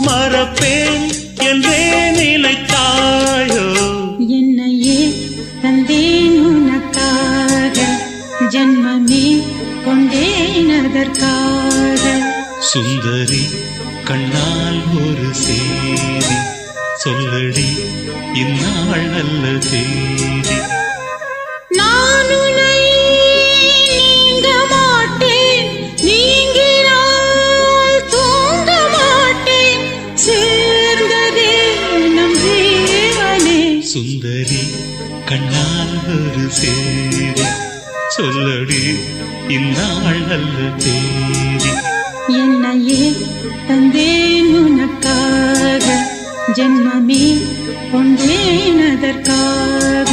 மறப்பேன் என்றே நினைத்தாயோ என்னையே தந்தேன் உனக்காக ஜன்மமே கொண்டேன் அதற்காக சுந்தரி கண்ணால் ஒரு சேதி சொல்லடி இந்நாள் நல்ல தேதி நான் உன்னை நீங்க மாட்டேன் நீங்கினால் தூங்க மாட்டேன் சேர்ந்ததே நம் ஜீவனே சுந்தரி கண்ணால் ஒரு சேதி சொல்லடி இந்நாள் நல்ல தேதி என்னையே தந்தேன் உனக்காக ஜன்மமே கொண்டேன் அதற்காக